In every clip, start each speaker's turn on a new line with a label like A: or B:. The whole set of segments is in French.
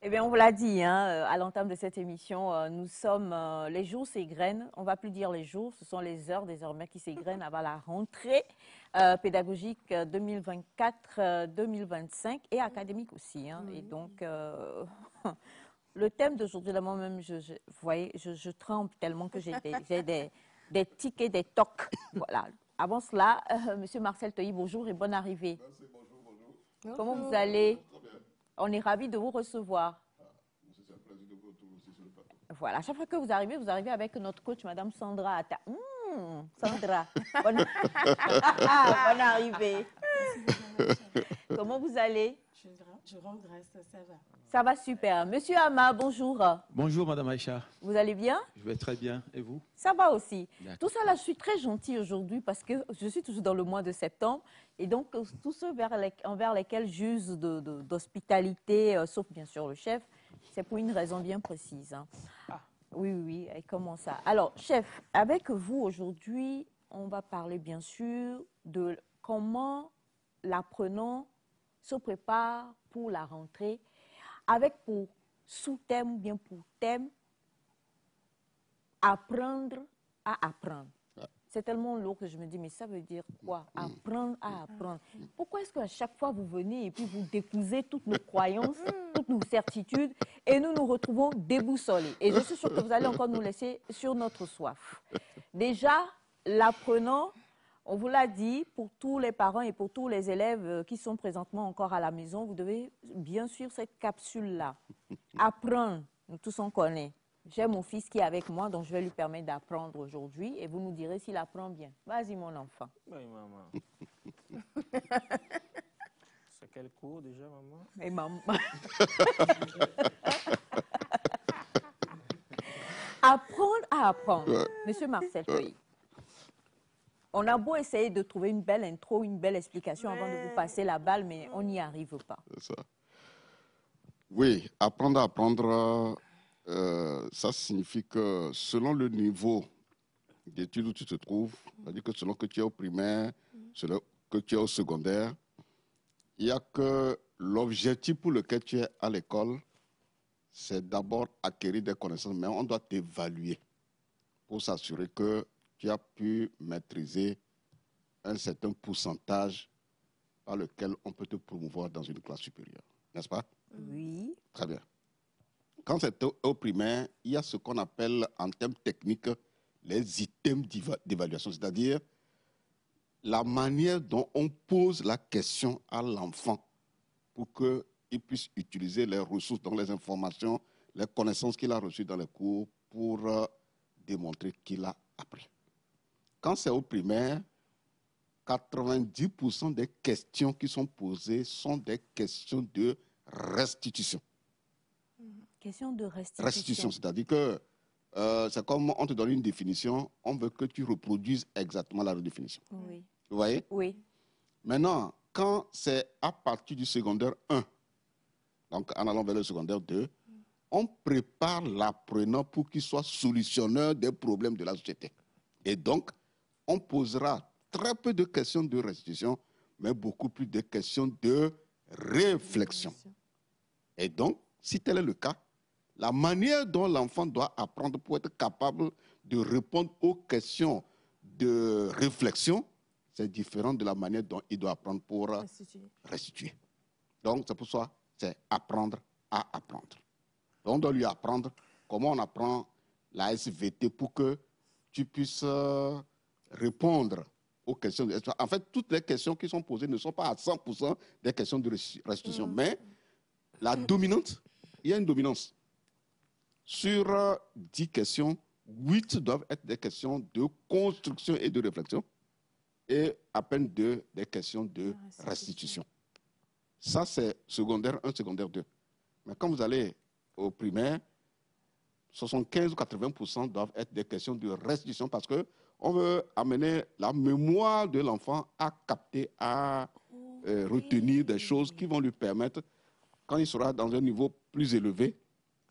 A: Eh bien, on vous l'a dit hein, à l'entame de cette émission, nous sommes, les jours s'égrènent, on ne va plus dire les jours, ce sont les heures désormais qui s'égrènent avant la rentrée pédagogique 2024-2025 et académique aussi. Hein. Et donc, le thème d'aujourd'hui, là, moi-même, vous voyez, je tremble tellement que j'ai des tics et des tocs. Voilà. Avant cela, Monsieur Marcel Teuilly, bonjour et bonne arrivée.
B: Merci, bonjour, bonjour.
A: Comment vous allez?
B: Très bien.
A: On est ravis de vous recevoir.
B: C'est un plaisir de vous retrouver aussi sur le plateau.
A: Voilà, à chaque fois que vous arrivez avec notre coach, Madame Sandra Atta. Sandra, bonne... bonne arrivée. Comment vous allez?
C: Je regrette, ça va.
A: Ça va super. Monsieur Ama, bonjour.
D: Bonjour Madame Aïcha.
A: Vous allez bien?
D: Je vais très bien. Et vous?
A: Ça va aussi. Tout ça là, je suis très gentille aujourd'hui parce que je suis toujours dans le mois de septembre. Et donc, tous ceux envers lesquels j'use d'hospitalité, sauf bien sûr le chef, c'est pour une raison bien précise. Hein.
C: Ah.
A: Oui, oui, et comment ça? Alors, chef, avec vous aujourd'hui, on va parler bien sûr de comment l'apprenant se prépare pour la rentrée, avec pour sous-thème ou bien pour thème, apprendre à apprendre. C'est tellement lourd que je me dis, mais ça veut dire quoi? Apprendre à apprendre. Pourquoi est-ce qu'à chaque fois vous venez et puis vous décousez toutes nos croyances, toutes nos certitudes et nous nous retrouvons déboussolés? Et je suis sûre que vous allez encore nous laisser sur notre soif. Déjà, l'apprenant, on vous l'a dit, pour tous les parents et pour tous les élèves qui sont présentement encore à la maison, vous devez bien suivre cette capsule-là. Apprendre, nous tous on connaît. J'ai mon fils qui est avec moi, donc je vais lui permettre d'apprendre aujourd'hui et vous nous direz s'il apprend bien. Vas-y, mon enfant.
E: Oui, maman. C'est quel cours déjà, maman?
A: Et maman. Apprendre à apprendre. Monsieur Marcel Teuilly. On a beau essayer de trouver une belle intro, une belle explication avant de vous passer la balle, mais on n'y arrive pas.
B: C'est ça. Oui, apprendre à apprendre, ça signifie que selon le niveau d'études où tu te trouves, c'est-à-dire que selon que tu es au primaire, selon que tu es au secondaire, il n'y a que l'objectif pour lequel tu es à l'école, c'est d'abord acquérir des connaissances, mais on doit t'évaluer pour s'assurer que tu as pu maîtriser un certain pourcentage par lequel on peut te promouvoir dans une classe supérieure. N'est-ce pas?
A: Oui.
B: Très bien. Quand c'est au primaire, il y a ce qu'on appelle en termes techniques les items d'évaluation, c'est-à-dire la manière dont on pose la question à l'enfant pour qu'il puisse utiliser les ressources, donc les informations, les connaissances qu'il a reçues dans les cours pour démontrer qu'il a appris. Quand c'est au primaire, 90% des questions qui sont posées sont des questions de restitution.
A: Question de restitution.
B: Restitution, c'est-à-dire que c'est comme on te donne une définition, on veut que tu reproduises exactement la redéfinition.
A: Oui.
B: Vous voyez?
A: Oui.
B: Maintenant, quand c'est à partir du secondaire 1, donc en allant vers le secondaire 2, on prépare l'apprenant pour qu'il soit solutionneur des problèmes de la société. Et donc, on posera très peu de questions de restitution, mais beaucoup plus de questions de réflexion. Et donc, si tel est le cas, la manière dont l'enfant doit apprendre pour être capable de répondre aux questions de réflexion, c'est différent de la manière dont il doit apprendre pour restituer. Donc, c'est pour ça, c'est apprendre à apprendre. Donc, on doit lui apprendre comment on apprend la SVT pour que tu puisses répondre aux questions. En fait, toutes les questions qui sont posées ne sont pas à 100% des questions de restitution, mais la dominante, il y a une dominance. Sur 10 questions, 8 doivent être des questions de construction et de réflexion et à peine 2 des questions de restitution. Ça, c'est secondaire 1, secondaire 2. Mais quand vous allez au primaire, 75 ou 80% doivent être des questions de restitution parce qu'on veut amener la mémoire de l'enfant à capter, à retenir des choses qui vont lui permettre, quand il sera dans un niveau plus élevé,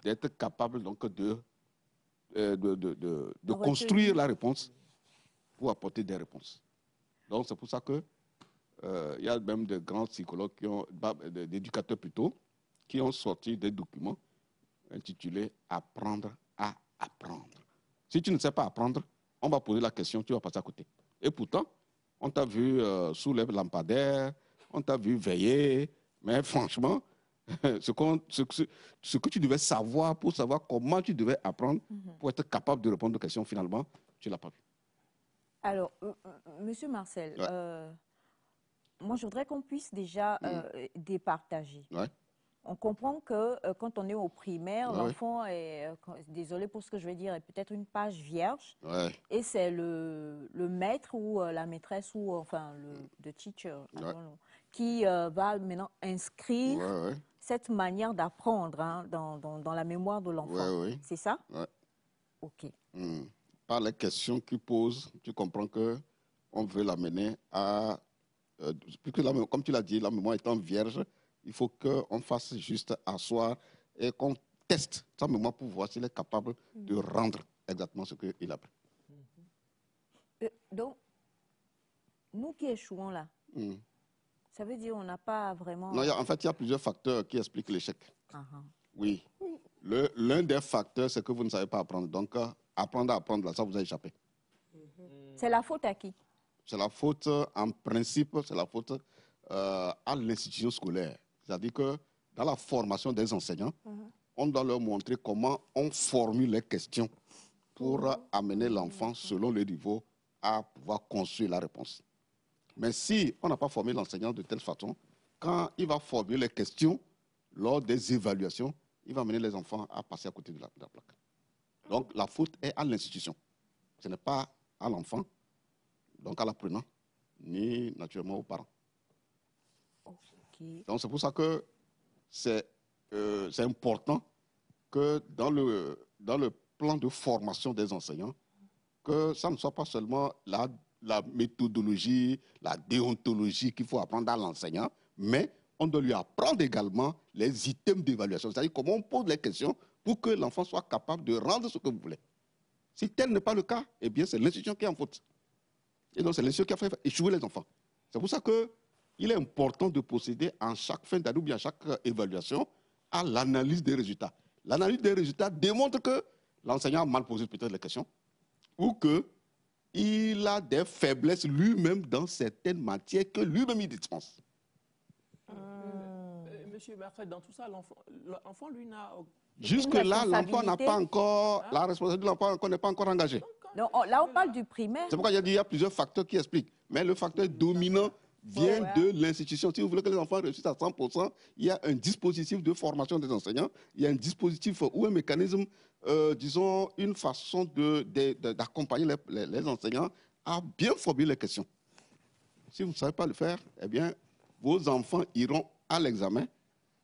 B: d'être capable donc de construire la réponse pour apporter des réponses. Donc c'est pour ça que il y a même de grands psychologues, d'éducateurs plutôt, qui ont sorti des documents intitulés « Apprendre à apprendre ». Si tu ne sais pas apprendre, on va poser la question, tu vas passer à côté. Et pourtant, on t'a vu sous les lampadaires, on t'a vu veiller, mais franchement, ce que tu devais savoir pour savoir comment tu devais apprendre pour être capable de répondre aux questions, finalement, tu ne l'as pas vu.
A: Alors, Monsieur Marcel,
B: Ouais.
A: moi, je voudrais qu'on puisse déjà départager.
B: Ouais.
A: On comprend que quand on est au primaire,
B: Ouais.
A: l'enfant est, désolé pour ce que je vais dire, est peut-être une page vierge.
B: Ouais.
A: Et c'est le maître ou la maîtresse ou enfin le teacher qui va maintenant inscrire cette manière d'apprendre dans la mémoire de l'enfant.
B: Ouais.
A: C'est ça?
B: Ouais.
A: OK.
B: Par les questions qu'il pose, tu comprends qu'on veut l'amener à... puisque comme tu l'as dit, la mémoire étant vierge, il faut qu'on fasse juste asseoir et qu'on teste sa mémoire pour voir s'il est capable de rendre exactement ce qu'il a appris.
A: Donc, nous qui échouons là, ça veut dire qu'on n'a pas vraiment...
B: Non, en fait, il y a plusieurs facteurs qui expliquent l'échec. Oui. L'un des facteurs, c'est que vous ne savez pas apprendre. Donc, apprendre à apprendre, là, ça vous a échappé.
A: C'est la faute à qui?
B: C'est la faute, en principe, c'est la faute à l'institution scolaire. C'est-à-dire que dans la formation des enseignants, on doit leur montrer comment on formule les questions pour amener l'enfant, selon le niveau, à pouvoir construire la réponse. Mais si on n'a pas formé l'enseignant de telle façon, quand il va formuler les questions lors des évaluations, il va amener les enfants à passer à côté de la plaque. Donc la faute est à l'institution. Ce n'est pas à l'enfant, donc à l'apprenant, ni naturellement aux parents. Donc c'est pour ça que c'est important que dans le plan de formation des enseignants, que ça ne soit pas seulement la méthodologie, la déontologie qu'il faut apprendre à l'enseignant, mais on doit lui apprendre également les items d'évaluation, c'est-à-dire comment on pose les questions pour que l'enfant soit capable de rendre ce que vous voulez. Si tel n'est pas le cas, eh bien c'est l'institution qui est en faute. Et donc c'est l'institution qui a fait échouer les enfants. C'est pour ça qu'il est important de procéder en chaque fin d'année ou bien à chaque évaluation à l'analyse des résultats. L'analyse des résultats démontre que l'enseignant a mal posé peut-être les questions ou qu'il a des faiblesses lui-même dans certaines matières que lui-même il dispense.
E: Monsieur Marcel, dans tout ça, l'enfant, lui, n'a...
B: Jusque-là, l'enfant n'a pas encore... La responsabilité de l'enfant n'est pas encore engagée.
A: Non, là, on parle du primaire.
B: C'est pourquoi il y a plusieurs facteurs qui expliquent. Mais le facteur dominant vient de l'institution. Si vous voulez que les enfants réussissent à 100%, il y a un dispositif de formation des enseignants, il y a un dispositif ou un mécanisme, disons, une façon d'accompagner les enseignants à bien formuler les questions. Si vous ne savez pas le faire, eh bien, vos enfants iront à l'examen.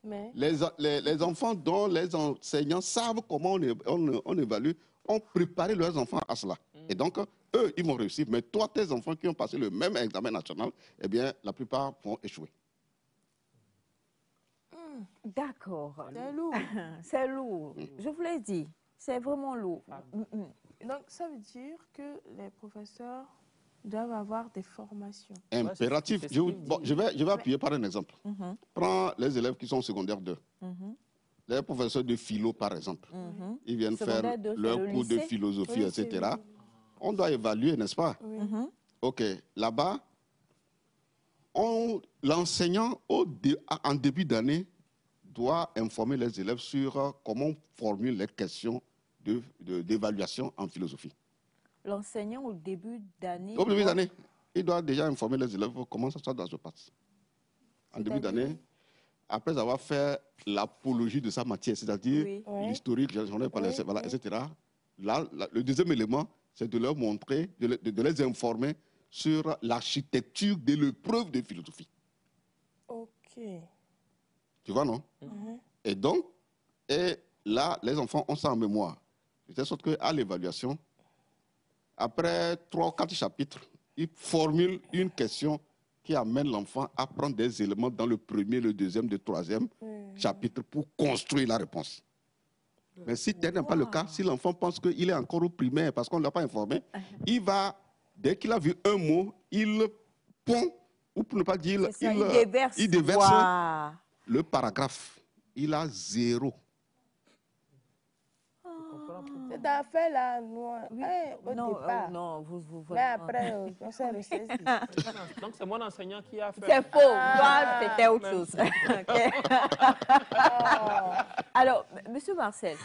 B: Mais... Les enfants dont les enseignants savent comment on évalue, ont préparé leurs enfants à cela. Et donc, eux, ils vont réussir. Mais toi, tes enfants qui ont passé le même examen national, eh bien, la plupart vont échouer.
A: D'accord.
C: C'est lourd.
A: C'est lourd. Je vous l'ai dit, c'est vraiment lourd.
C: Donc, ça veut dire que les professeurs doivent avoir des formations.
B: Impératif. Je vais appuyer par un exemple. Prends les élèves qui sont au secondaire 2. Les professeurs de philo, par exemple. Ils viennent faire leur cours de philosophie, etc. On doit évaluer, n'est-ce pas? OK. Là-bas, l'enseignant, en début d'année, doit informer les élèves sur comment on formule les questions d'évaluation en philosophie.
A: L'enseignant, au début d'année...
B: Au début d'année, il doit déjà informer les élèves comment ça se passe. En début d'année, après avoir fait l'apologie de sa matière, c'est-à-dire l'historique, etc. Là, le deuxième élément, c'est de leur montrer, de les informer sur l'architecture de l'épreuve de philosophie.
C: OK.
B: Tu vois, non? Et donc, là, les enfants ont ça en mémoire. De telle sorte qu'à l'évaluation, après 3 ou 4 chapitres, ils formulent une question qui amène l'enfant à prendre des éléments dans le premier, le deuxième, le troisième chapitre pour construire la réponse. Mais si tel n'est pas le cas, si l'enfant pense qu'il est encore au primaire parce qu'on ne l'a pas informé, il va, dès qu'il a vu un mot, il pond, ou pour ne pas dire, il déverse le paragraphe il a 0.
C: Cette affaire-là, nous,
A: Oui.
C: au
A: Non,
C: départ.
A: non, vous
C: Mais après, on s'est ressaisi.
E: Donc, c'est mon enseignant qui a fait.
A: C'est faux. Toi, c'était autre chose. Ok. Alors, Monsieur Marcel,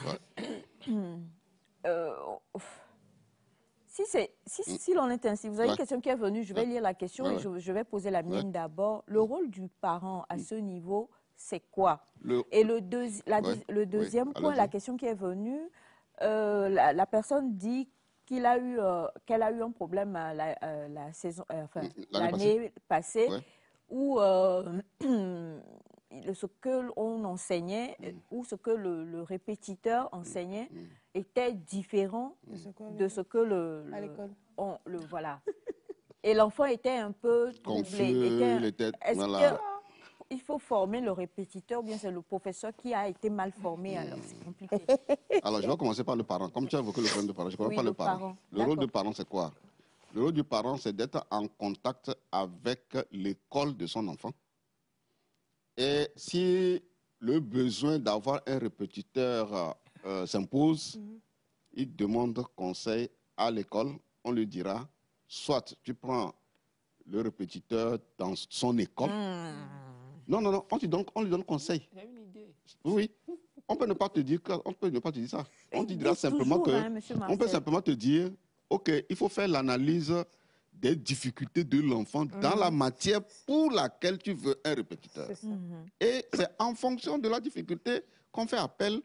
A: si l'on est ainsi, vous avez une
B: Ouais.
A: question qui est venue, je vais lire la question
B: Ouais,
A: et
B: ouais.
A: je vais poser la mienne d'abord. Le rôle du parent à ce niveau, c'est quoi?
B: Le-
A: Et
B: Ouais,
A: le deuxième
B: oui,
A: point,
B: allez-y.
A: la question qui est venue, la personne dit qu'elle a eu un problème à la saison, enfin, l'année passée,
B: Ouais.
A: où ce que on enseignait ou ce que le répétiteur enseignait était différent de ce que
C: À l'école.
A: voilà. Et l'enfant était un peu troublé.
B: Confus, il était...
A: Est-ce
B: Voilà.
A: qu'il faut former le répétiteur ou bien c'est le professeur qui a été mal formé? Alors, c'est compliqué.
B: Alors, je vais commencer par le parent. Comme tu as évoqué le problème de parent, je commence
A: Oui,
B: par
A: le
B: le parent.
A: parent.
B: Le rôle
A: D'accord.
B: du parent, c'est quoi? Le rôle du parent, c'est d'être en contact avec l'école de son enfant. Et si le besoin d'avoir un répétiteur s'impose, il demande conseil à l'école. On lui dira, soit tu prends le répétiteur dans son école. Non, non, non, on lui donne conseil.
E: J'ai une idée.
B: Oui, on peut ne pas te dire ça. On te dira
A: Dites
B: simplement
A: toujours,
B: que,
A: hein, Monsieur
B: on peut
A: Marcel.
B: simplement te dire, ok, il faut faire l'analyse des difficultés de l'enfant dans la matière pour laquelle tu veux un répétiteur. Et c'est en fonction de la difficulté qu'on fait appel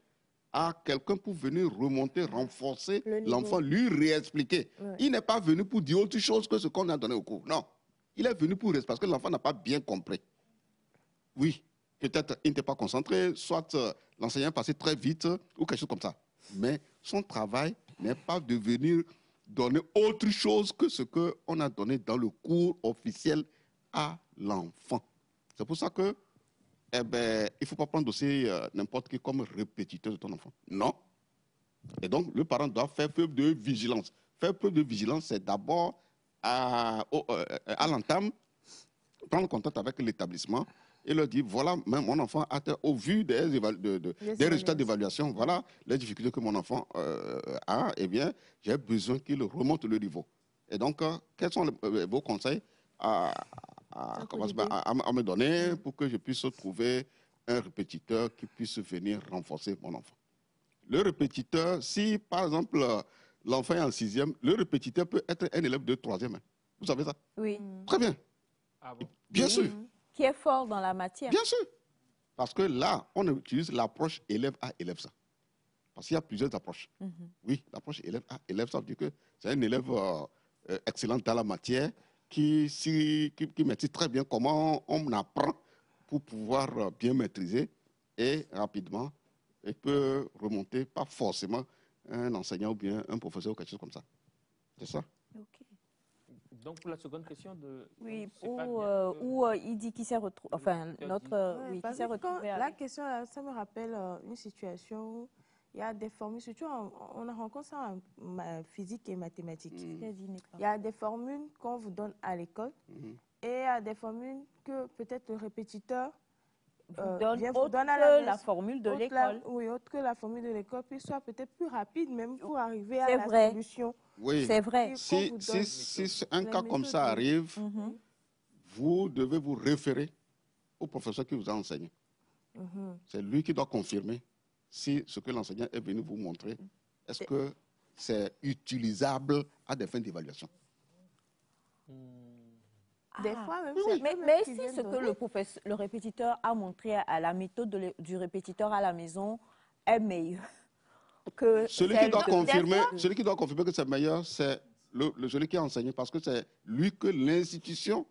B: à quelqu'un pour venir remonter, renforcer
C: Le niveau.
B: l'enfant, lui réexpliquer.
C: Ouais.
B: Il n'est pas venu pour dire autre chose que ce qu'on a donné au cours. Non, il est venu pour parce que l'enfant n'a pas bien compris. Oui, peut-être il n'était pas concentré, soit l'enseignant est passé très vite ou quelque chose comme ça. Mais son travail n'est pas de venir donner autre chose que ce qu'on a donné dans le cours officiel à l'enfant. C'est pour ça que, il ne faut pas prendre aussi n'importe qui comme répétiteur de ton enfant. Non. Et donc, le parent doit faire preuve de vigilance. Faire preuve de vigilance, c'est d'abord à l'entame, prendre contact avec l'établissement et leur dire, voilà, mon enfant a, au vu des résultats d'évaluation, voilà les difficultés que mon enfant a, eh bien, j'ai besoin qu'il remonte le niveau. Et donc, quels sont vos conseils à me donner pour que je puisse trouver un répétiteur qui puisse venir renforcer mon enfant? Le répétiteur, si par exemple l'enfant est en 6e, le répétiteur peut être un élève de 3e. Vous savez ça?
A: Oui.
B: Très bien.
E: Ah bon?
B: Bien sûr.
A: Qui est fort dans la matière.
B: Bien sûr. Parce que là, on utilise l'approche élève A, élève ça. Parce qu'il y a plusieurs approches. Oui, l'approche élève A, élève ça veut dire que c'est un élève excellent dans la matière qui maîtrise très bien comment on apprend pour pouvoir bien maîtriser et rapidement, il peut remonter, pas forcément un enseignant ou bien un professeur ou quelque chose comme ça. C'est ça?
A: Ok.
E: Donc, pour la seconde question de...
A: Oui,
E: c'est pas bien que-
A: où il dit qu'il s'est retrouvé, enfin,
C: Ouais,
A: qui
C: parce
A: s'est
C: que quand
A: retrouvé
C: la
A: avec...
C: question, là, ça me rappelle une situation où il y a des formules, surtout on a rencontré ça en physique et mathématiques. Il y a des formules qu'on vous donne à l'école et il y a des formules que peut-être le répétiteur
A: Donne
C: vient vous
A: autre
C: donner à
A: que
C: la
A: la
C: maison.
A: formule de
C: Autre
A: l'école.
C: Oui, autre que la formule de l'école, puis soit peut-être plus rapide même pour arriver à
A: C'est
C: la
A: vrai.
C: solution.
B: Oui.
A: C'est vrai.
B: Si un cas comme ça arrive, vous devez vous référer au professeur qui vous a enseigné. C'est lui qui doit confirmer si ce que l'enseignant est venu vous montrer, est-ce que c'est utilisable à des fins d'évaluation.
C: Des fois, même,
A: Mais si ce que le répétiteur a montré à la méthode du répétiteur à la maison est meilleur que
B: celui qui doit confirmer que c'est meilleur, c'est celui qui a enseigné, parce que c'est lui que l'institution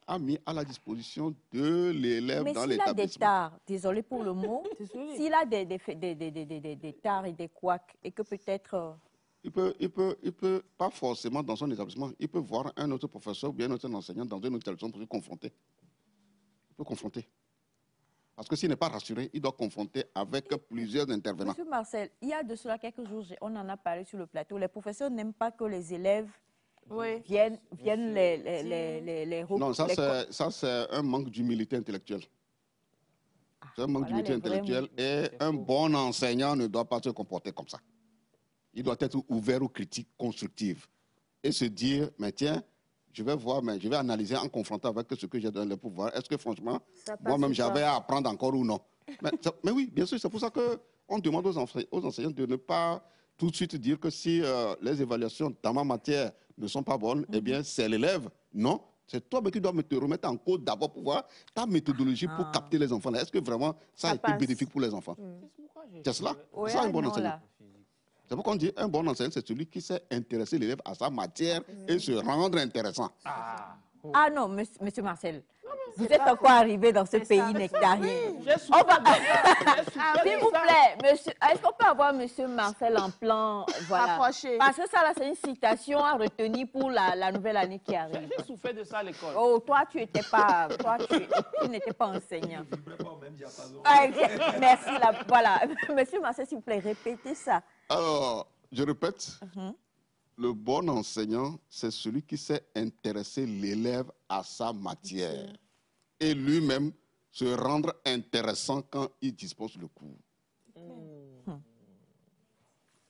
B: a mis à la disposition de l'élève dans l'établissement.
A: Mais s'il a des tares, désolé pour le mot, s'il a des tares et des couacs et que peut-être...
B: Il peut pas forcément dans son établissement, il peut voir un autre professeur ou bien un autre enseignant dans une autre établissement pour se confronter. Il peut confronter. Parce que s'il n'est pas rassuré, il doit confronter avec plusieurs intervenants.
A: Monsieur Marcel, il y a de cela quelques jours, on en a parlé sur le plateau, les professeurs n'aiment pas que les élèves viennent les
B: Non, ça c'est un manque d'humilité intellectuelle.
A: Ah.
B: C'est un manque
A: Voilà
B: d'humilité
A: les vrais
B: intellectuelle
A: mots.
B: et un bon enseignant ne doit pas se comporter comme ça. Il doit être ouvert aux critiques constructives et se dire, mais tiens, je vais voir, mais je vais analyser en confrontant avec ce que j'ai dans le pouvoir. Est-ce que franchement,
C: Ça passe
B: moi-même,
C: ou pas?
B: j'avais à apprendre encore ou non? Mais oui, bien sûr, c'est pour ça qu'on demande aux enseignants de ne pas tout de suite dire que si les évaluations dans ma matière ne sont pas bonnes, eh bien, c'est l'élève. Non, c'est toi qui dois te remettre en cause d'abord pour voir ta méthodologie pour capter les enfants. Est-ce que vraiment ça a été
C: passe.
B: bénéfique pour les enfants? C'est cela?
A: Oui,
B: C'est ça un
A: ah,
B: bon
A: non,
B: enseignant.
A: là.
B: C'est pourquoi on dit un bon enseignant, c'est celui qui sait intéresser l'élève à sa matière et se rendre intéressant.
A: Ah non, monsieur Marcel, vous êtes encore arrivé dans ce pays nectarien.
E: J'ai
A: On va...
E: souffert
A: S'il
E: de
A: vous
E: ça.
A: plaît, monsieur, est-ce qu'on peut avoir monsieur Marcel en plan, voilà.
C: Rapproché.
A: Parce que ça, là, c'est une citation à retenir pour la nouvelle année qui arrive.
E: J'ai souffert de ça à l'école.
A: Oh, toi, tu étais pas, tu n'étais pas enseignant. Ah, ok. Merci, là, voilà. Monsieur Marcel, s'il vous plaît, répétez ça.
B: Alors, je répète, le bon enseignant, c'est celui qui sait intéresser l'élève à sa matière et lui-même se rendre intéressant quand il dispose le cours.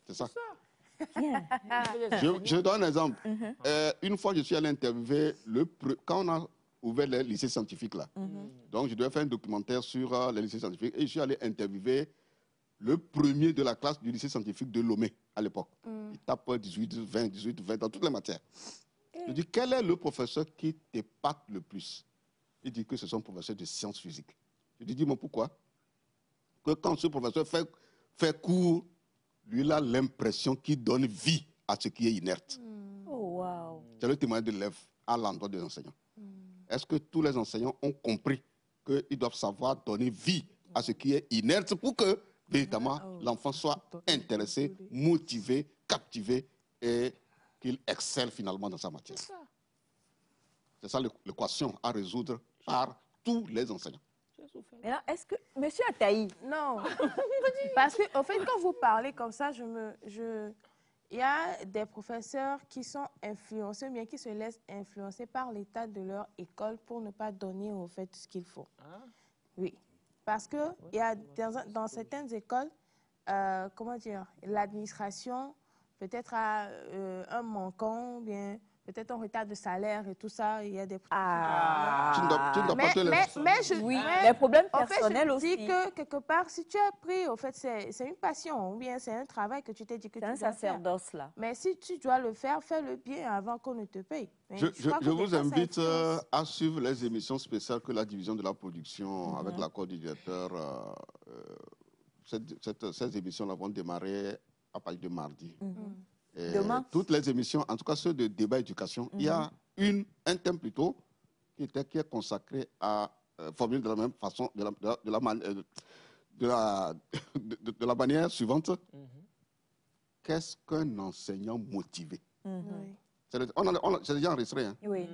B: C'est ça.
A: Bien.
B: Je donne un exemple. Une fois, je suis allé interviewer, quand on a ouvert les lycées scientifiques, là, donc je devais faire un documentaire sur les lycées scientifiques et je suis allé interviewer le premier de la classe du lycée scientifique de Lomé à l'époque. Il tape 18, 20 dans toutes les matières. Je dis, quel est le professeur qui t'épate le plus? Il dit que c'est son professeur de sciences physiques. Je lui dis, mais pourquoi? Que quand ce professeur fait cours, lui, il a l'impression qu'il donne vie à ce qui est inerte.
A: Oh, wow.
B: C'est le témoignage de l'élève à l'endroit des enseignants. Est-ce que tous les enseignants ont compris qu'ils doivent savoir donner vie à ce qui est inerte pour que, véritablement, l'enfant soit intéressé, motivé, captivé et qu'il excelle finalement dans sa matière? C'est ça l'équation à résoudre par tous les enseignants.
A: Maintenant, est-ce que, monsieur Ataï,
C: Non. Parce que, au fait, quand vous parlez comme ça, il y a des professeurs qui sont influencés, bien qui se laissent influencer par l'état de leur école pour ne pas donner, au fait, ce qu'il faut. Oui. Parce que il y a dans certaines écoles, comment dire, l'administration peut-être a un manquant, bien peut-être un retard de salaire et tout ça. Il y a des...
B: Tu ne dois pas te laisser.
A: oui, les problèmes
C: en fait,
A: personnels
C: je
A: aussi.
C: dis que quelque part, si tu as pris, au fait, c'est une passion ou bien c'est un travail que tu t'es dit que tu
A: C'est un
C: dois faire.
A: sacerdoce, là.
C: Mais si tu dois le faire, fais-le bien avant qu'on ne te paye. Mais
B: Je
C: crois que
B: vous
C: des fois, ça
B: invite
C: influence.
B: à suivre les émissions spéciales que la division de la production, avec l'accord du directeur, ces émissions-là vont démarrer à partir de mardi. Et
A: Demain?
B: toutes les émissions, en tout cas ceux de débat éducation, il y a un thème plutôt qui est consacré à formuler de la même façon, de la manière suivante. Qu'est-ce qu'un enseignant motivé?
C: Oui.
B: C'est déjà enregistré. Hein?
A: Oui.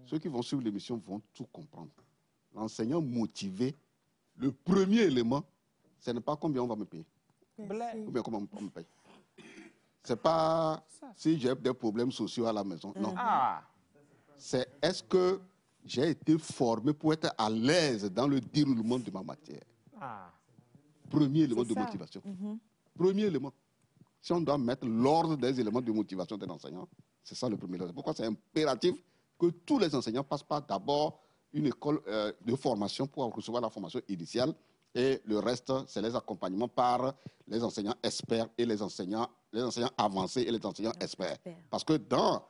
B: Ceux qui vont suivre l'émission vont tout comprendre. L'enseignant motivé, le premier élément, ce n'est pas combien on va me payer. Ou bien comment on me paye. Ce n'est pas si j'ai des problèmes sociaux à la maison. Non. C'est est-ce que j'ai été formé pour être à l'aise dans le déroulement de ma matière. Premier élément de motivation. Premier élément. Si on doit mettre l'ordre des éléments de motivation d'un enseignant, c'est ça le premier élément. Pourquoi c'est impératif que tous les enseignants passent par d'abord une école de formation pour recevoir la formation initiale et le reste, c'est les accompagnements par les enseignants experts et les enseignants avancés et les enseignants experts. Parce que dans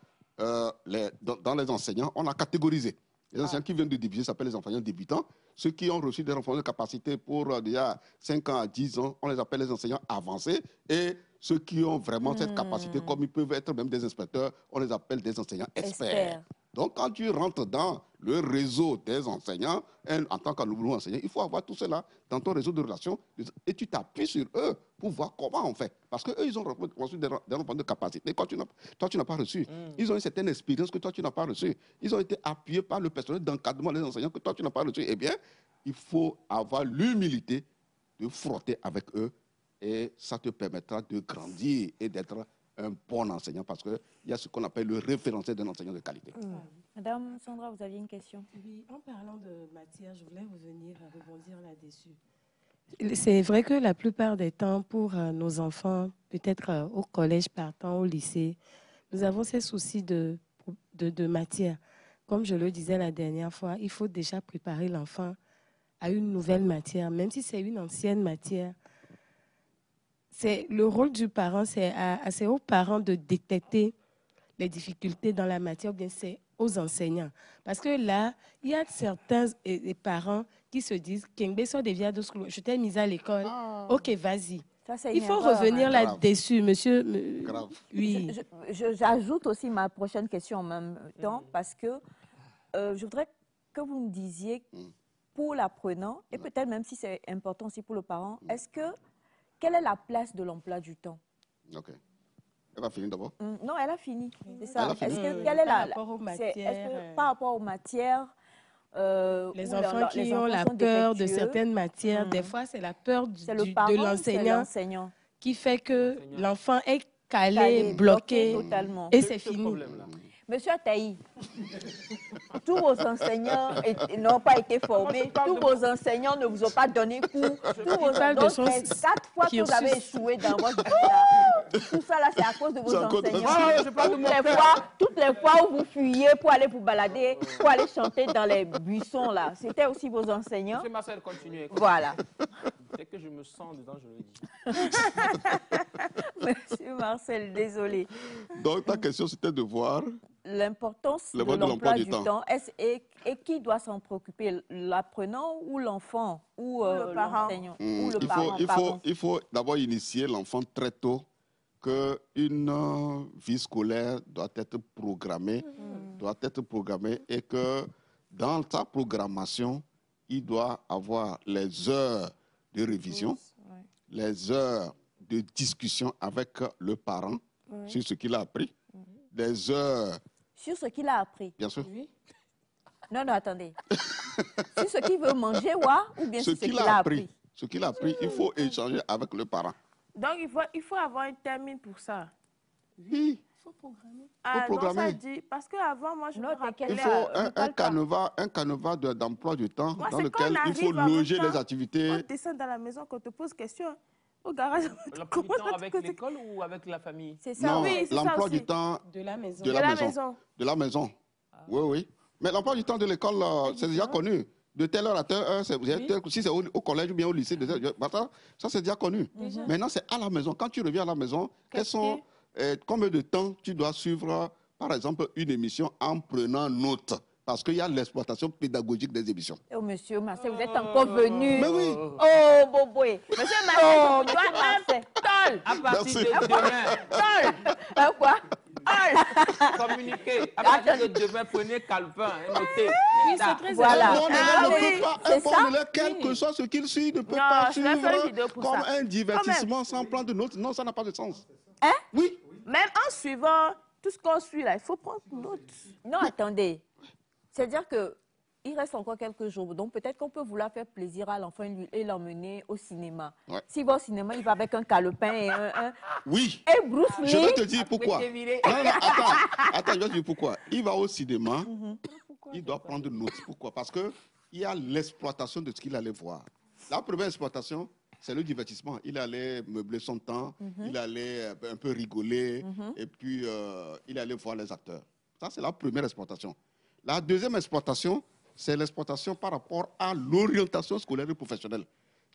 B: les enseignants, on a catégorisé. Les enseignants qui viennent de débuter s'appellent les enseignants débutants. Ceux qui ont reçu des renforts de capacité pour déjà 5 ans à 10 ans, on les appelle les enseignants avancés. Et ceux qui ont vraiment cette capacité, comme ils peuvent être même des inspecteurs, on les appelle des enseignants experts. Donc, quand tu rentres dans le réseau des enseignants, en tant que nouveau enseignant, il faut avoir tout cela dans ton réseau de relations et tu t'appuies sur eux pour voir comment on fait. Parce qu'eux, ils ont reçu des renforts de capacité. Toi, tu n'as pas reçu. Ils ont une certaine expérience que toi, tu n'as pas reçue. Ils ont été appuyés par le personnel d'encadrement des enseignants que toi, tu n'as pas reçu. Eh bien, il faut avoir l'humilité de frotter avec eux et ça te permettra de grandir et d'être un bon enseignant parce qu'il y a ce qu'on appelle le référentiel d'un enseignant de qualité.
A: Madame Sandra, vous aviez une question?
F: Oui, en parlant de matière, je voulais revenir à rebondir là-dessus. C'est vrai que la plupart des temps, pour nos enfants, peut-être au collège partant, au lycée, nous avons ces soucis de matière. Comme je le disais la dernière fois, il faut déjà préparer l'enfant à une nouvelle matière, même si c'est une ancienne matière. C'est le rôle du parent, c'est aux parents de détecter les difficultés dans la matière, ou bien c'est aux enseignants. Parce que là, il y a certains parents qui se disent « je t'ai mis à l'école, ok, vas-y ». Il faut revenir là-dessus, monsieur.
B: Grave.
F: Oui.
A: J'ajoute aussi ma prochaine question en même temps, parce que je voudrais que vous me disiez, pour l'apprenant, et peut-être même si c'est important aussi pour le parent, quelle est la place de l'emploi du temps?
B: Ok. Elle va finir d'abord?
A: Non, elle a fini. C'est ça.
B: Elle a fini.
A: Quelle est
F: par rapport aux matières,
A: par rapport aux matières,
F: les enfants qui ont la peur de certaines matières, des fois, c'est la peur de l'enseignant qui fait que l'enfant est calé, bloqué,
A: totalement.
F: et c'est fini.
A: Monsieur Ataï, tous vos enseignants n'ont pas été formés, tous vos enseignants ne vous ont pas donné cours, tous vos enseignants, les 4 fois que vous avez échoué dans votre vie, tout ça là, c'est à cause de vos enseignants. Toutes les fois où vous fuyiez pour aller vous balader, pour aller chanter dans les buissons là, c'était aussi vos enseignants.
E: Monsieur Marcel, continuez.
A: Voilà.
E: Dès que je me sens dedans, je le dis.
A: Monsieur Marcel, désolé.
B: Donc ta question c'était de voir
A: l'importance de l'emploi du temps. Et qui doit s'en préoccuper, l'apprenant ou l'enfant ou l'enseignant ou le parent?
B: Il faut d'abord initier l'enfant très tôt qu'une vie scolaire doit être programmée, et que dans sa programmation, il doit avoir les heures de révision, les heures de discussion avec le parent sur ce qu'il a appris, des heures...
A: Sur ce qu'il a appris?
B: Bien sûr.
A: Oui. Non, attendez. Sur ce qu'il veut manger, ou bien sur ce qu'il a appris?
B: Ce qu'il a appris, il faut échanger avec le parent.
C: Donc, il faut avoir un termine pour ça.
B: Oui.
C: Il faut programmer.
B: programmer.
C: Donc ça dit, parce qu'avant, moi, je me rappelais...
B: Il faut un canevas d'emploi du temps dans lequel il faut loger les activités.
C: On descend dans la maison, qu'on te pose question. Au garage,
E: l'emploi du temps avec l'école ou avec la famille?
C: C'est ça,
B: non,
C: oui,
B: l'emploi du temps
F: de la maison.
B: De la maison. Oui. Mais l'emploi du temps de l'école, c'est déjà connu. De telle heure à telle heure, si c'est au collège ou bien au lycée, ça c'est déjà connu. Maintenant, c'est à la maison. Quand tu reviens à la maison, combien de temps tu dois suivre, par exemple, une émission en prenant note? Parce qu'il y a l'exploitation pédagogique des émissions.
A: Oh, monsieur Marcel, vous êtes encore venu.
B: Mais oui.
A: Oh, Boboé.
C: Monsieur Marcel,
A: Marcel.
C: Tol.
E: À partir de demain.
A: Tol. Quoi?
E: Communiquer. À partir de demain, prenez Calvin et notez.
F: Oui, c'est très
A: voilà.
B: Un bon élève, quel que soit ce qu'il suit, ne peut pas suivre comme un divertissement sans prendre de notes. Non, ça n'a pas de sens.
A: Hein?
B: Oui.
C: Même en suivant tout ce qu'on suit là, il faut prendre note.
A: Non, attendez. C'est-à-dire qu'il reste encore quelques jours. Donc, peut-être qu'on peut vouloir faire plaisir à l'enfant et l'emmener au cinéma. Ouais. S'il va au cinéma, il va avec un calepin et un...
B: Oui.
A: Et Bruce Lee...
B: Je vais te dire pourquoi. Non, attends, je vais te dire pourquoi. Il va au cinéma, il doit prendre note. Pourquoi? Parce qu'il y a l'exploitation de ce qu'il allait voir. La première exploitation, c'est le divertissement. Il allait meubler son temps, il allait un peu rigoler, et puis il allait voir les acteurs. Ça, c'est la première exploitation. La deuxième exploitation, c'est l'exploitation par rapport à l'orientation scolaire et professionnelle.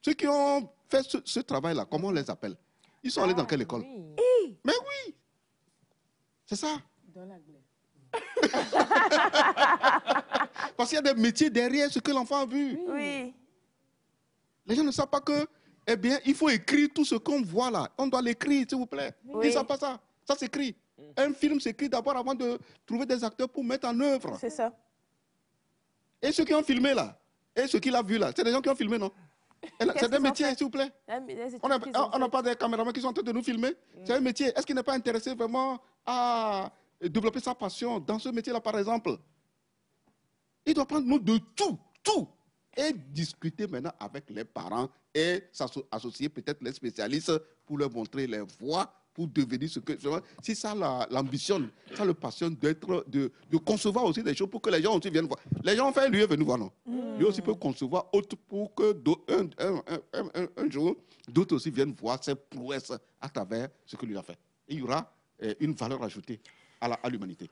B: Ceux qui ont fait ce travail-là, comment on les appelle? Ils sont allés dans quelle école?
A: Oui.
B: Mais oui! C'est ça.
F: Dans la glace.
B: Parce qu'il y a des métiers derrière ce que l'enfant a vu.
C: Oui.
B: Les gens ne savent pas que, eh bien, il faut écrire tout ce qu'on voit là. On doit l'écrire, s'il vous plaît.
C: Oui.
B: Ils ne savent pas ça. Ça s'écrit. Un film s'écrit d'abord avant de trouver des acteurs pour mettre en œuvre.
C: C'est ça.
B: Et ceux qui ont filmé là, et ceux qu'il a vu là, c'est des gens qui ont filmé, non? C'est des métiers, s'il vous plaît. On n'a pas des caméramans qui sont en train de nous filmer. C'est un métier. Est-ce qu'il n'est pas intéressé vraiment à développer sa passion dans ce métier-là, par exemple? Il doit prendre note de tout. Et discuter maintenant avec les parents et s'associer peut-être les spécialistes pour leur montrer les voies pour devenir ce que... Si ça l'ambitionne, ça le passionne de concevoir aussi des choses pour que les gens aussi viennent voir. Les gens ont fait, lui est venu voir, non? Lui aussi peut concevoir autre pour que un jour, d'autres aussi viennent voir ses prouesses à travers ce que lui a fait. Et il y aura une valeur ajoutée à l'humanité.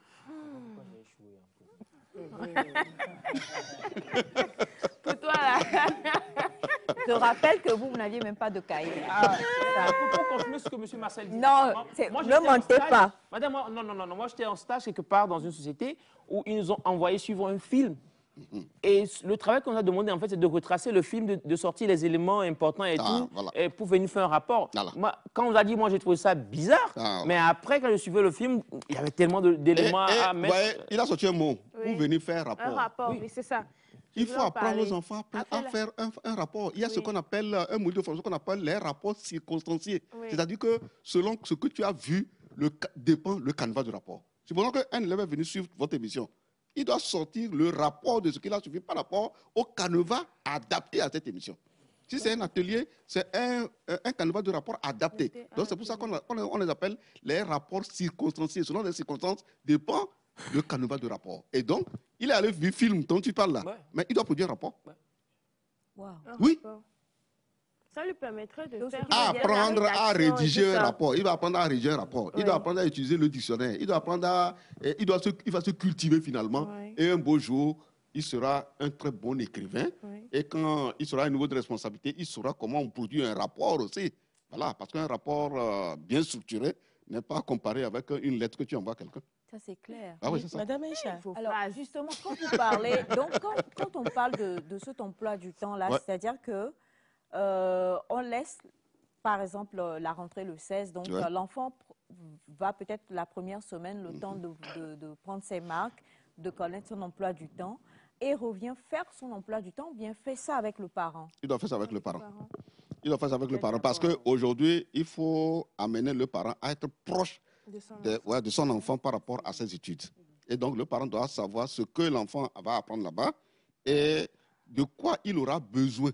C: Pour toi, là.
A: Je rappelle que vous n'aviez même pas de cahier.
E: Pour confirmer ce que M. Marcel dit.
A: Non, ne mentez pas.
E: Madame, non. Moi, j'étais en stage quelque part dans une société où ils nous ont envoyé suivre un film. Et le travail qu'on a demandé, en fait, c'est de retracer le film, de sortir les éléments importants et tout, et pour venir faire un rapport. Voilà. Moi, quand on a dit, moi, j'ai trouvé ça bizarre. Mais après, quand je suivais le film, il y avait tellement d'éléments à mettre.
B: Voyez, il a sorti un mot pour venir faire un rapport.
C: Un rapport, oui, c'est ça.
B: Il faut apprendre aux enfants à faire un rapport. Il y a ce qu'on appelle, un module de formation qu'on appelle les rapports circonstanciés. C'est-à-dire que selon ce que tu as vu, dépend le canevas du rapport. Supposons qu'un élève est venu suivre votre émission. Il doit sortir le rapport de ce qu'il a suivi par rapport au canevas adapté à cette émission. Si c'est un atelier, c'est un canevas de rapport adapté. Donc c'est pour ça qu'on les appelle les rapports circonstanciés. Selon les circonstances, dépend le canevas de rapport. Et donc, il est allé vu le film dont tu parles là, mais il doit produire un rapport.
A: Wow.
B: Oui.
C: Ça lui permettrait de faire...
B: Apprendre à rédiger un rapport. Il va apprendre à rédiger un rapport. Il doit apprendre à utiliser le dictionnaire. Il doit apprendre à... Il va se cultiver finalement. Et un beau jour, il sera un très bon écrivain. Et quand il sera à un niveau de responsabilité, il saura comment on produit un rapport aussi. Voilà, parce qu'un rapport bien structuré n'est pas comparé avec une lettre que tu envoies à quelqu'un.
A: Ça, c'est clair.
B: Ah oui, c'est ça.
F: Madame Aïcha.
A: Alors, justement, quand vous parlez, donc quand on parle de cet emploi du temps-là, c'est-à-dire que on laisse, par exemple, la rentrée le 16, donc l'enfant va peut-être la première semaine, le temps de prendre ses marques, de connaître son emploi du temps, et revient faire son emploi du temps, ou bien fait ça avec le parent.
B: Il doit faire ça avec le parent. Il doit faire ça avec le parent, parce qu'aujourd'hui, il faut amener le parent à être proche de son enfant par rapport à ses études. Et donc, le parent doit savoir ce que l'enfant va apprendre là-bas et de quoi il aura besoin,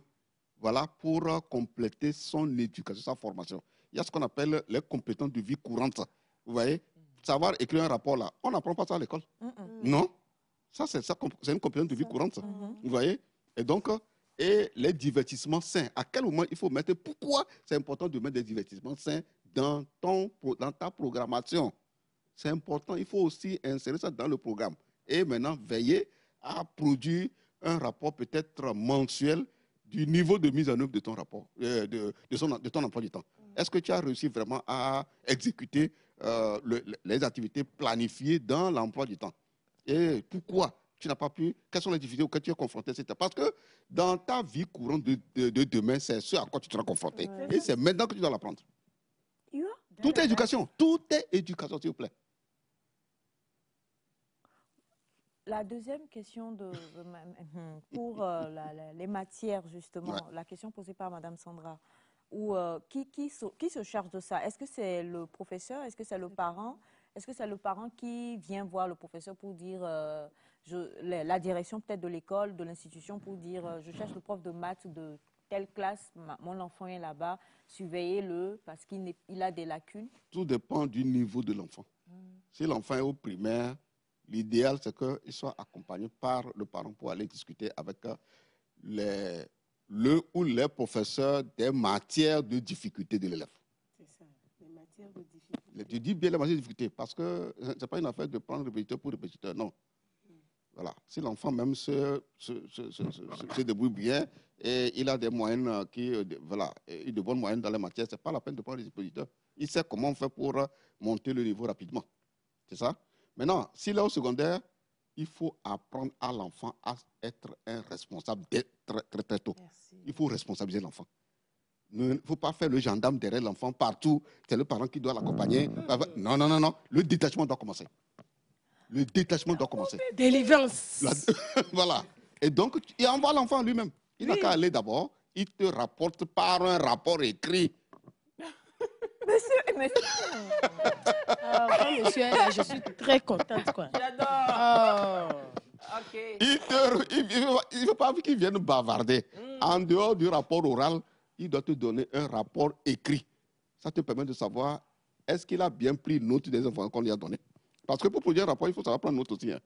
B: voilà, pour compléter son éducation, sa formation. Il y a ce qu'on appelle les compétences de vie courante. Vous voyez, savoir écrire un rapport là, on n'apprend pas ça à l'école. Non, ça c'est une compétence de vie courante. Vous voyez, et donc, et les divertissements sains. À quel moment il faut mettre, pourquoi c'est important de mettre des divertissements sains dans ta programmation? C'est important, il faut aussi insérer ça dans le programme. Et maintenant, veiller à produire un rapport peut-être mensuel du niveau de mise en œuvre de ton rapport, de ton emploi du temps. Est-ce que tu as réussi vraiment à exécuter les activités planifiées dans l'emploi du temps? Et pourquoi tu n'as pas pu? Quelles sont les difficultés auxquelles tu es confronté? Parce que dans ta vie courante de demain, c'est ce à quoi tu seras confronté. Et c'est maintenant que tu dois l'apprendre. Tout est éducation. Tout est éducation, s'il vous plaît.
A: La deuxième question pour les matières, justement, la question posée par Mme Sandra, qui se charge de ça? Est-ce que c'est le professeur? Est-ce que c'est le parent? Est-ce que c'est le parent qui vient voir le professeur pour dire, la direction peut-être de l'école, de l'institution, pour dire, je cherche le prof de maths de telle classe, mon enfant est là-bas, surveillez-le parce qu'il a des lacunes? Tout
B: dépend du niveau de l'enfant. Si l'enfant est au primaire, l'idéal, c'est qu'il soit accompagné par le parent pour aller discuter avec le ou les professeurs des matières de difficulté de l'élève.
F: C'est ça, les matières de difficulté.
B: Tu dis bien les matières de difficulté parce que ce n'est pas une affaire de prendre répétiteur pour répétiteur, non. Voilà. Si l'enfant même se débrouille bien et il a des moyennes de bonnes moyennes dans les matières, ce n'est pas la peine de prendre les répétiteurs. Il sait comment on fait pour monter le niveau rapidement. C'est ça? Maintenant, s'il est au secondaire, il faut apprendre à l'enfant à être un responsable très tôt. Merci. Il faut responsabiliser l'enfant. Il ne faut pas faire le gendarme derrière l'enfant partout. C'est le parent qui doit l'accompagner. Non. Le détachement doit commencer. Le détachement doit commencer.
F: Délivrance.
B: Voilà. Et donc, il envoie l'enfant lui-même. Il n'a qu'à aller d'abord. Il te rapporte par un rapport écrit.
A: Monsieur.
F: Quand monsieur est là, je suis très contente, quoi.
E: J'adore. OK.
B: Il ne veut pas qu'il vienne bavarder. En dehors du rapport oral, il doit te donner un rapport écrit. Ça te permet de savoir est-ce qu'il a bien pris note des informations qu'on lui a données? Parce que pour produire un rapport, il faut savoir prendre note aussi. Hein.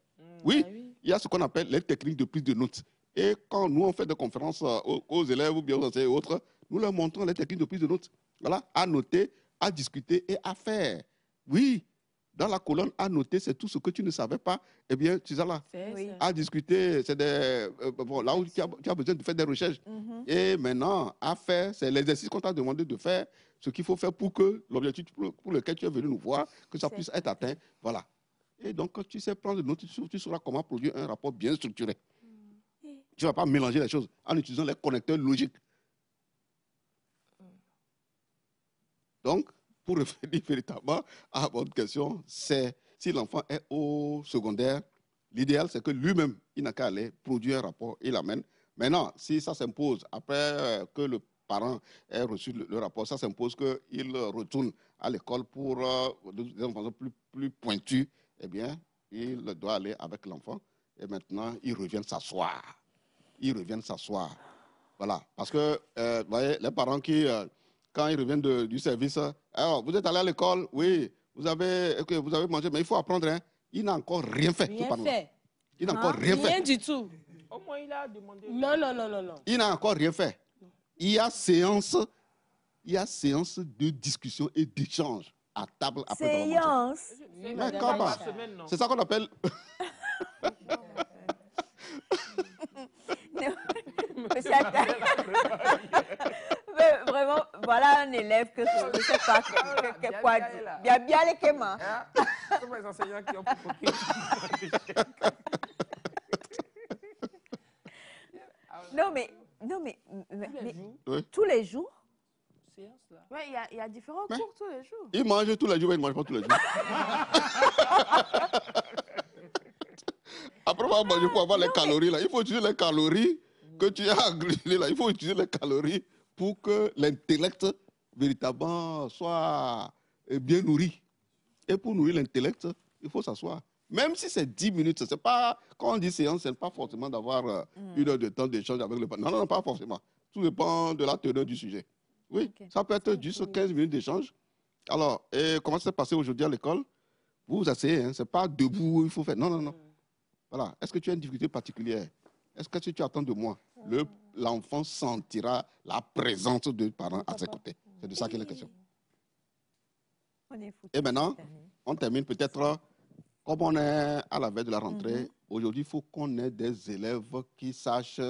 B: Oui, il y a ce qu'on appelle les techniques de prise de notes. Et quand nous, on fait des conférences aux élèves ou bien aux enseignants et autres, nous leur montrons les techniques de prise de notes. Voilà, à noter, à discuter et à faire. Oui, dans la colonne à noter, c'est tout ce que tu ne savais pas. Eh bien, tu es là.
C: Oui.
B: À discuter, c'est bon, là où tu as besoin de faire des recherches. Et maintenant, à faire, c'est l'exercice qu'on t'a demandé de faire, ce qu'il faut faire pour que l'objectif pour lequel tu es venu nous voir, que ça puisse être atteint. Voilà. Et donc, quand tu sais prendre des notes, tu sauras comment produire un rapport bien structuré. Tu ne vas pas mélanger les choses en utilisant les connecteurs logiques. Donc, pour revenir véritablement à votre question, c'est si l'enfant est au secondaire, l'idéal, c'est que lui-même, il n'a qu'à aller produire un rapport, il l'amène. Maintenant, si ça s'impose, après que le parent ait reçu le rapport, ça s'impose qu'il retourne à l'école pour des informations plus pointues, eh bien, il doit aller avec l'enfant. Et maintenant, ils reviennent s'asseoir. Ils reviennent s'asseoir. Voilà. Parce que, vous voyez, les parents qui, quand ils reviennent du service, alors, vous êtes allé à l'école, oui, vous avez mangé, mais il faut apprendre. Hein. Il n'a encore rien fait.
F: Rien fait.
B: Il n'a encore rien fait.
F: Rien du tout.
E: Au moins, il a demandé.
F: Non.
B: Il n'a encore rien fait. Il y a séance de discussion et d'échange à table après avoir mangé.
A: Séance.
B: C'est ça qu'on appelle...
A: Monsieur mais vraiment, voilà un élève que je ne sais pas quoi dire. Bien, bien les kémas.
E: Ce sont les enseignants qui ont provoqué.
A: Non, mais
B: oui.
A: Tous les jours.
C: Oui, il y a différents cours tous les jours.
B: Il mange tous les jours, mais il ne mange pas tous les jours. Après avoir mangé pour avoir les calories, là, il faut utiliser les calories que tu as glucinées, là. Il faut utiliser les calories pour que l'intellect véritablement soit bien nourri. Et pour nourrir l'intellect, il faut s'asseoir. Même si c'est 10 minutes, c'est pas, quand on dit séance, ce n'est pas forcément d'avoir 1 heure de temps d'échange avec le parent. Non, pas forcément. Tout dépend de la teneur du sujet. Oui, ça peut être juste 15 minutes d'échange. Alors, et comment ça s'est passé aujourd'hui à l'école? Vous vous asseyez, hein, ce n'est pas debout, il faut faire. Non. Voilà. Est-ce que tu as une difficulté particulière? Est-ce que si tu attends de moi, l'enfant sentira la présence de parents à ses côtés? C'est de ça qu'il est question. Et maintenant, on termine peut-être, comme on est à la veille de la rentrée, aujourd'hui, il faut qu'on ait des élèves qui sachent,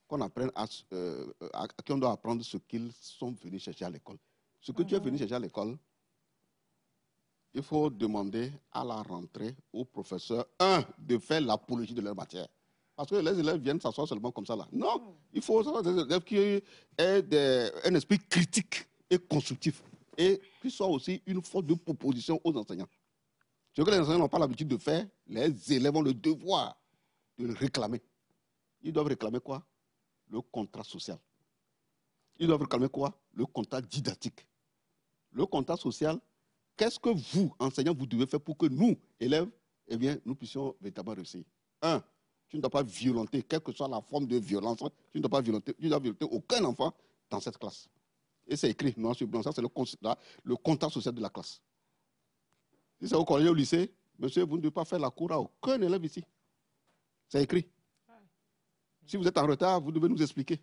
B: qu'on apprenne à qui on doit apprendre ce qu'ils sont venus chercher à l'école. Ce que tu es venu chercher à l'école, il faut demander à la rentrée aux professeurs, de faire l'apologie de leur matière. Parce que les élèves viennent s'asseoir seulement comme ça là. Non, il faut des élèves qui aient un esprit critique et constructif. Et qui soit aussi une force de proposition aux enseignants. Ce que les enseignants n'ont pas l'habitude de faire, les élèves ont le devoir de le réclamer. Ils doivent réclamer quoi? Le contrat social. Ils doivent réclamer quoi? Le contrat didactique. Le contrat social, qu'est-ce que vous, enseignants, vous devez faire pour que nous, élèves, eh bien, nous puissions véritablement réussir? Tu ne dois pas violenter, quelle que soit la forme de violence, tu ne dois pas violenter, aucun enfant dans cette classe. Et c'est écrit, non, sur blanc, ça c'est le contrat social de la classe. Si c'est au collège ou au lycée, monsieur, vous ne devez pas faire la cour à aucun élève ici. C'est écrit. Si vous êtes en retard, vous devez nous expliquer.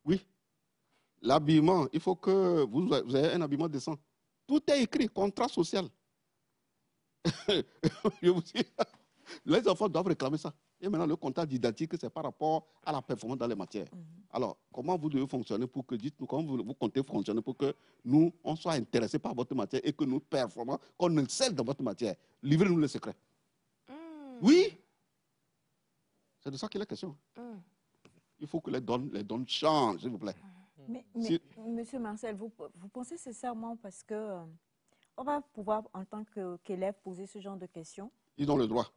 B: Oui. L'habillement, il faut que vous ayez un habillement décent. Tout est écrit, contrat social. Je vous dis, les enfants doivent réclamer ça. Et maintenant, le contrat didactique, c'est par rapport à la performance dans les matières. Alors, comment vous devez fonctionner pour que, dites-nous, comment vous comptez fonctionner pour que nous, on soit intéressés par votre matière et que nous performons, qu'on excelle dans votre matière? Livrez-nous le secret. Oui. C'est de ça qu'il est question. Il faut que les donnes changent, s'il vous plaît.
A: Mais Monsieur Marcel, vous pensez sincèrement parce que on va pouvoir, en tant qu'élève, poser ce genre de questions?
B: Ils ont le droit.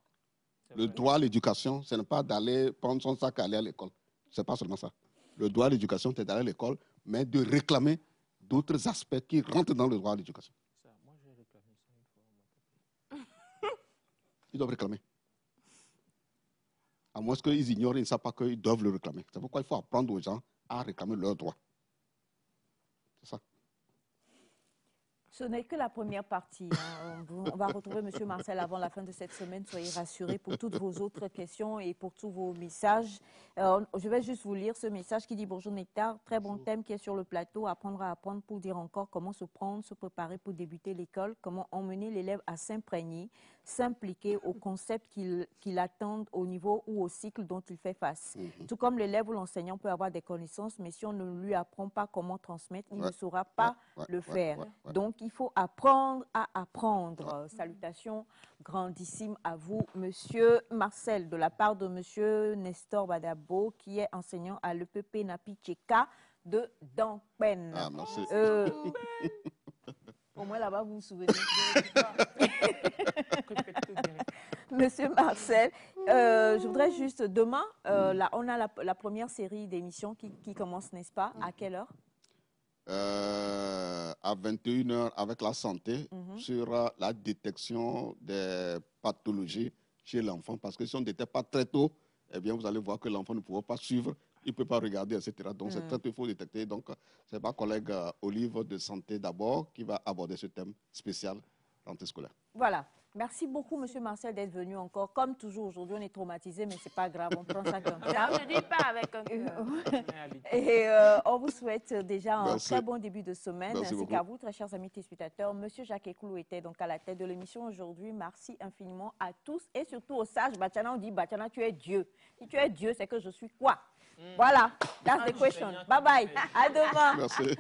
B: Le droit à l'éducation, ce n'est pas d'aller prendre son sac et aller à l'école. Ce n'est pas seulement ça. Le droit à l'éducation, c'est d'aller à l'école, mais de réclamer d'autres aspects qui rentrent dans le droit à l'éducation.
E: Moi, j'ai réclamé ça une fois.
B: Ils doivent réclamer. À moins qu'ils ignorent, ils ne savent pas qu'ils doivent le réclamer. C'est pourquoi il faut apprendre aux gens à réclamer leurs droits. C'est ça.
A: Ce n'est que la première partie. Hein. On va retrouver M. Marcel avant la fin de cette semaine. Soyez rassurés pour toutes vos autres questions et pour tous vos messages. Je vais juste vous lire ce message qui dit « Bonjour Nectar, très bon thème qui est sur le plateau. Apprendre à apprendre pour dire encore comment se prendre, se préparer pour débuter l'école, comment emmener l'élève à s'imprégner, s'impliquer aux concepts qu'il attend au niveau ou au cycle dont il fait face. Tout comme l'élève ou l'enseignant peut avoir des connaissances, mais si on ne lui apprend pas comment transmettre, il ne saura pas le faire. Donc, il faut apprendre à apprendre. Salutations grandissimes à vous, Monsieur Marcel, de la part de Monsieur Nestor Badabo, qui est enseignant à l'EPP Napi Tcheka de Dankpen.
B: Ah, merci.
A: Au moins là-bas, vous vous souvenez. Monsieur Marcel, je voudrais juste, demain, là, on a la première série d'émissions qui commence, n'est-ce pas? À quelle heure?
B: À 21h avec la santé sur la détection des pathologies chez l'enfant. Parce que si on ne détecte pas très tôt, eh bien, vous allez voir que l'enfant ne pourra pas suivre, il ne peut pas regarder, etc. Donc, c'est très tôt, il faut détecter. Donc, c'est ma collègue Olive de Santé d'abord qui va aborder ce thème spécial rentrée scolaire.
A: Voilà. Merci beaucoup, Monsieur Marcel, d'être venu encore. Comme toujours, aujourd'hui, on est traumatisé, mais ce n'est pas grave, on prend ça comme ça.
C: Je ne dis pas avec un cœur.
A: Et on vous souhaite déjà un très bon début de semaine, ainsi qu'à vous, très chers amis téléspectateurs. Monsieur Jacques Ekoulou était donc à la tête de l'émission aujourd'hui. Merci infiniment à tous et surtout aux sages. Bachana, on dit, Bachana, tu es Dieu. Si tu es Dieu, c'est que je suis quoi? Voilà, that's the question. Bye bye. À demain.
B: Merci.